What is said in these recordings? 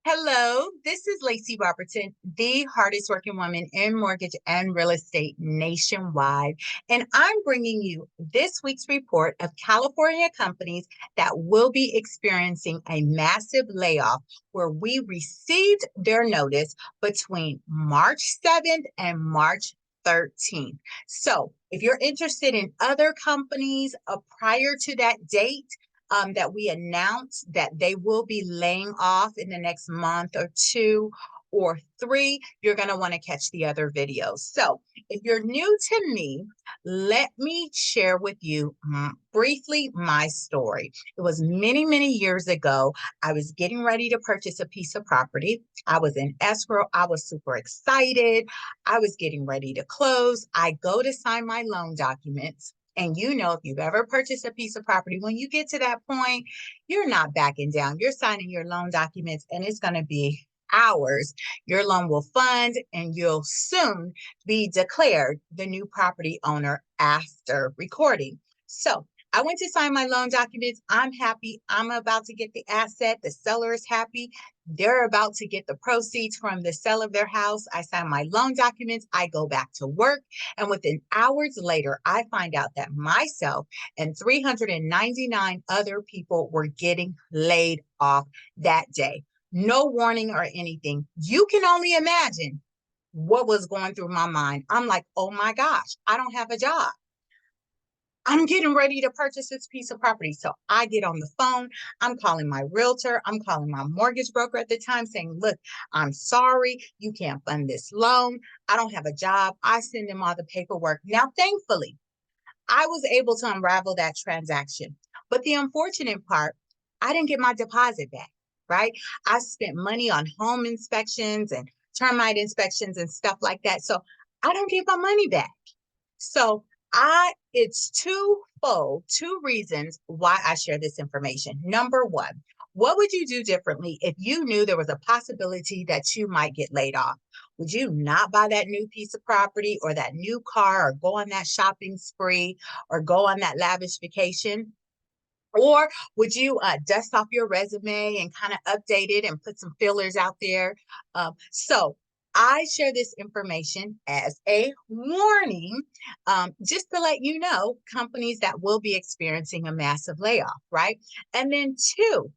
Hello, this is Lacy Robertson, the hardest working woman in mortgage and real estate nationwide. And I'm bringing you this week's report of California companies that will be experiencing a massive layoff where we received their notice between March 7th and March 13th. So if you're interested in other companies prior to that date, that we announced that they will be laying off in the next month or two or three, you're going to want to catch the other videos. So if you're new to me, let me share with you briefly my story. It was many, many years ago. I was getting ready to purchase a piece of property. I was in escrow. I was super excited. I was getting ready to close. I go to sign my loan documents. And if you've ever purchased a piece of property, when you get to that point, you're not backing down. You're signing your loan documents, and it's going to be hours. Your loan will fund, and you'll soon be declared the new property owner after recording. So I went to sign my loan documents. I'm happy. I'm about to get the asset. The seller is happy. They're about to get the proceeds from the sale of their house. I sign my loan documents. I go back to work. And within hours later, I find out that myself and 399 other people were getting laid off that day. No warning or anything. You can only imagine what was going through my mind. I'm like, oh my gosh, I don't have a job. I'm getting ready to purchase this piece of property. So I get on the phone. I'm calling my realtor. I'm calling my mortgage broker at the time saying, look, I'm sorry. You can't fund this loan. I don't have a job. I send them all the paperwork. Now, thankfully, I was able to unravel that transaction. But the unfortunate part, I didn't get my deposit back, right? I spent money on home inspections and termite inspections and stuff like that. So I don't get my money back. So it's twofold, two reasons why I share this information. Number one, what would you do differently if you knew there was a possibility that you might get laid off? Would you not buy that new piece of property or that new car or go on that shopping spree or go on that lavish vacation? Or would you dust off your resume and kind of update it and put some fillers out there? So I share this information as a warning, just to let you know companies that will be experiencing a massive layoff, right? And then two,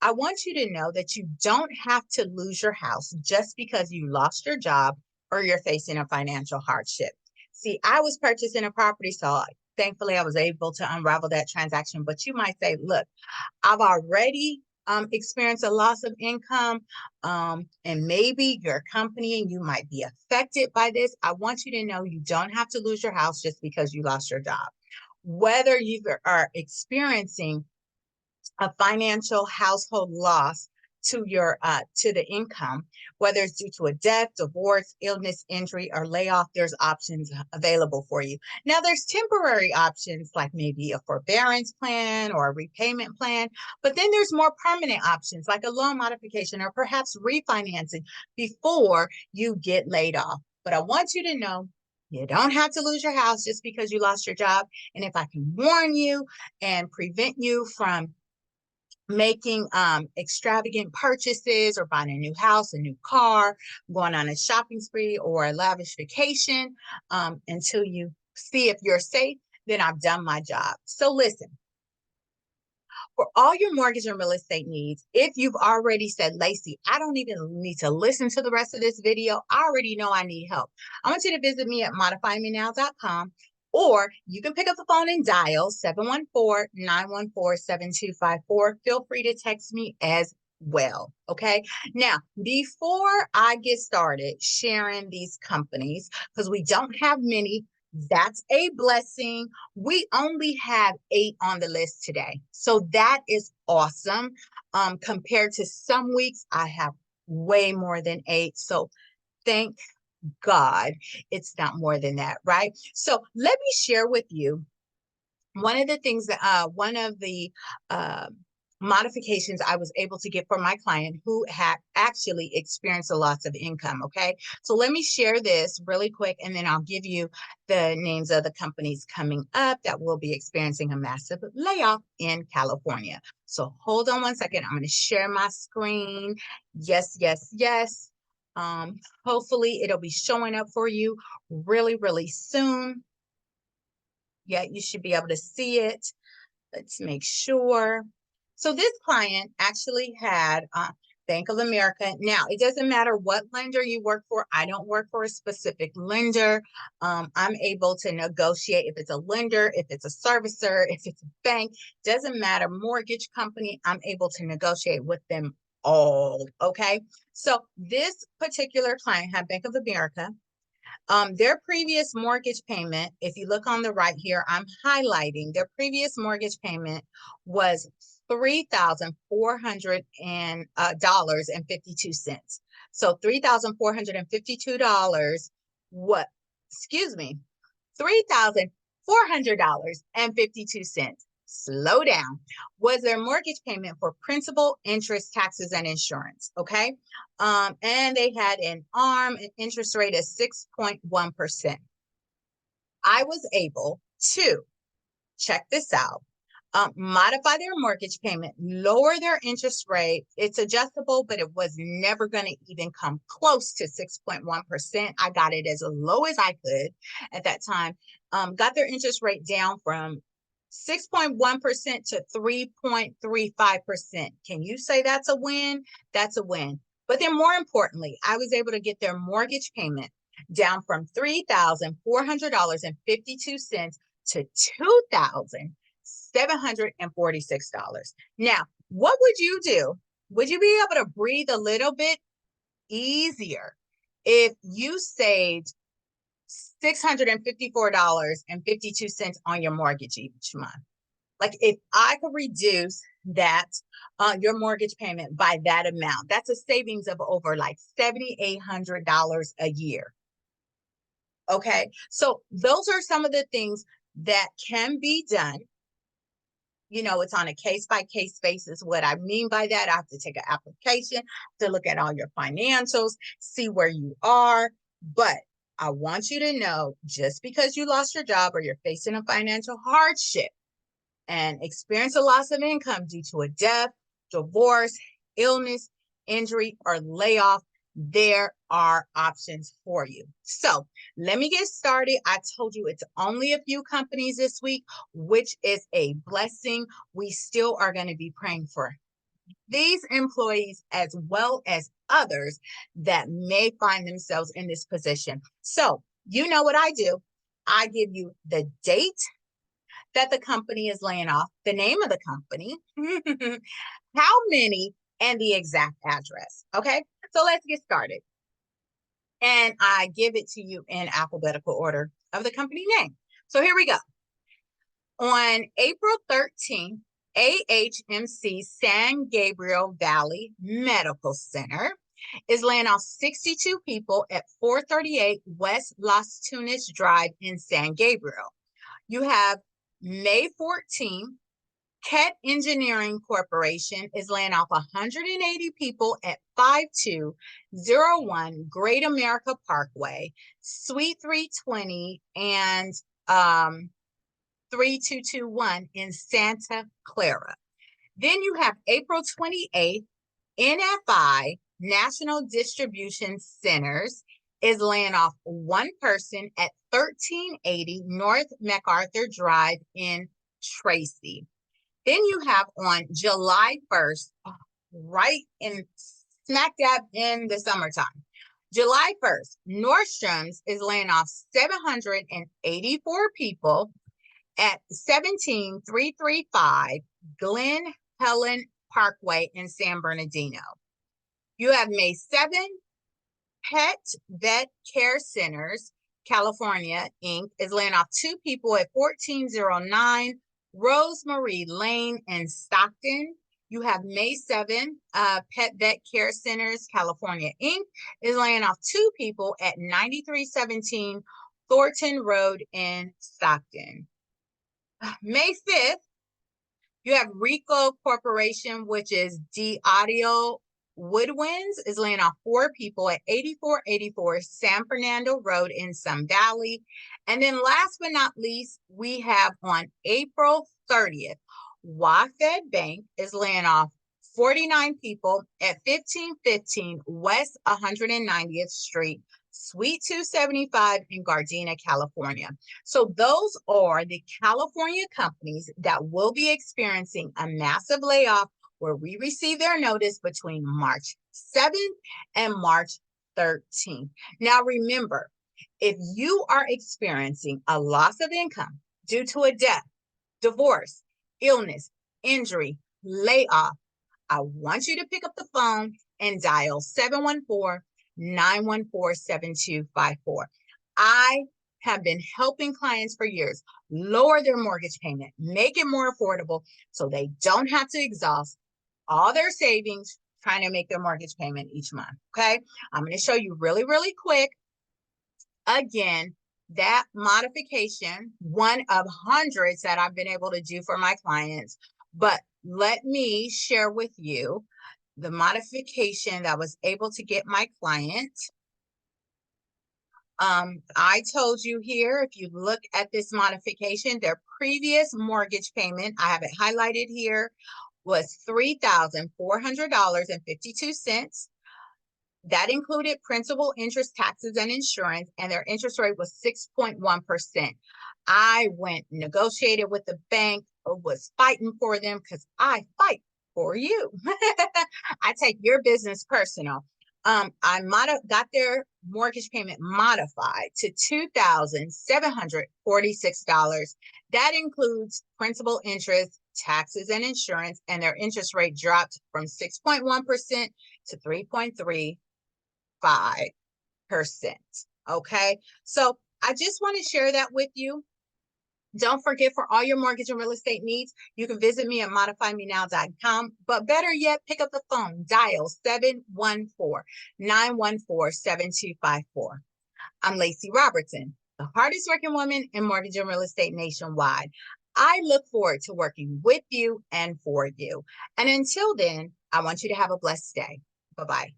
I want you to know that you don't have to lose your house just because you lost your job or you're facing a financial hardship. See, I was purchasing a property, so thankfully I was able to unravel that transaction. But you might say, look, I've already experienced a loss of income, and maybe your company and you might be affected by this. I want you to know you don't have to lose your house just because you lost your job. Whether you are experiencing a financial household loss to the income, whether it's due to a death, divorce, illness, injury, or layoff, there's options available for you. Now, there's temporary options like maybe a forbearance plan or a repayment plan, but then there's more permanent options like a loan modification or perhaps refinancing before you get laid off. But I want you to know you don't have to lose your house just because you lost your job. And if I can warn you and prevent you from making extravagant purchases or buying a new house, a new car, going on a shopping spree or a lavish vacation until you see if you're safe, then I've done my job. So listen, for all your mortgage and real estate needs, if you've already said, Lacy, I don't even need to listen to the rest of this video. I already know I need help. I want you to visit me at modifymenow.com, or you can pick up the phone and dial 714-914-7254. Feel free to text me as well. Okay. Now, before I get started sharing these companies, because we don't have many, that's a blessing. We only have 8 on the list today. So that is awesome. Compared to some weeks, I have way more than 8. So thank God it's not more than that, right? So let me share with you one of the things that one of the modifications I was able to get for my client who had actually experienced a loss of income. Okay, so let me share this really quick, and then I'll give you the names of the companies coming up that will be experiencing a massive layoff in California. So hold on one second. I'm going to share my screen. Yes, yes, yes. Hopefully it'll be showing up for you really, really soon. Yeah, you should be able to see it. Let's make sure. So this client actually had Bank of America. Now, it doesn't matter what lender you work for. I don't work for a specific lender. I'm able to negotiate if it's a lender, if it's a servicer, if it's a bank, doesn't matter. Mortgage company, I'm able to negotiate with them all, okay? So this particular client had Bank of America. Their previous mortgage payment, if you look on the right here, I'm highlighting their previous mortgage payment was $3,400 and 52 cents. So $3,452. What? Excuse me, $3,400.52. Slow down. Was their mortgage payment for principal, interest, taxes, and insurance. Okay. And they had an interest rate of 6.1%. I was able to, check this out, modify their mortgage payment, lower their interest rate. It's adjustable, but it was never going to even come close to 6.1%. I got it as low as I could at that time. Got their interest rate down from 6.1% to 3.35%. Can you say that's a win? That's a win. But then more importantly, I was able to get their mortgage payment down from $3,400.52 to $2,746. Now, what would you do? Would you be able to breathe a little bit easier if you saved $654.52 on your mortgage each month? Like if I could reduce that, your mortgage payment by that amount, that's a savings of over like $7,800 a year. Okay, so those are some of the things that can be done. You know, it's on a case-by-case basis. What I mean by that, I have to take an application to look at all your financials, see where you are. But I want you to know, just because you lost your job or you're facing a financial hardship and experience a loss of income due to a death, divorce, illness, injury, or layoff, there are options for you. So let me get started. I told you it's only a few companies this week, which is a blessing. We still are going to be praying for these employees as well as others that may find themselves in this position. So you know what I do. I give you the date that the company is laying off, the name of the company, how many, and the exact address. Okay, so let's get started. And I give it to you in alphabetical order of the company name. So here we go. On April 13th, AHMC San Gabriel Valley Medical Center is laying off 62 people at 438 West Las Tunas Drive in San Gabriel. You have May 14th, Ket Engineering Corporation is laying off 180 people at 5201 Great America Parkway, Suite 320 and 3221 in Santa Clara. Then you have April 28th, NFI, National Distribution Centers, is laying off one person at 1380 North MacArthur Drive in Tracy. Then you have on July 1st, right in smack dab in the summertime, July 1st, Nordstrom's is laying off 784 people at 17335 Glen Helen Parkway in San Bernardino. You have May 7th, Pet Vet Care Centers, California, Inc. is laying off 2 people at 1409 Rosemary Lane in Stockton. You have May 7th, Pet Vet Care Centers, California, Inc. is laying off 2 people at 9317 Thornton Road in Stockton. May 5th, You have Rico Corporation, which is D Audio Woodwinds, is laying off 4 people at 8484 San Fernando Road in Sun Valley. And then last but not least, we have on April 30th, WaFd Bank is laying off 49 people at 1515 West 190th Street, Suite 275 in Gardena, California. So those are the California companies that will be experiencing a massive layoff where we receive their notice between March 7th and March 13th. Now remember, if you are experiencing a loss of income due to a death, divorce, illness, injury, layoff, I want you to pick up the phone and dial 714-914-7254. I have been helping clients for years lower their mortgage payment, make it more affordable so they don't have to exhaust all their savings trying to make their mortgage payment each month. Okay, I'm going to show you really, really quick. Again, that modification, one of hundreds that I've been able to do for my clients, but let me share with you the modification that I was able to get my client. I told you here, if you look at this modification, their previous mortgage payment, I have it highlighted here, was $3,400.52. That included principal, interest, taxes, and insurance, and their interest rate was 6.1%. I went negotiated with the bank, was fighting for them because I fight for you. I take your business personal. I got their mortgage payment modified to $2,746. That includes principal, interest, taxes, and insurance, and their interest rate dropped from 6.1% to 3.35%. Okay, so I just want to share that with you. Don't forget, for all your mortgage and real estate needs, you can visit me at modifymenow.com. But better yet, pick up the phone, dial 714-914-7254. I'm Lacy Robertson, the hardest working woman in mortgage and real estate nationwide. I look forward to working with you and for you. And until then, I want you to have a blessed day. Bye-bye.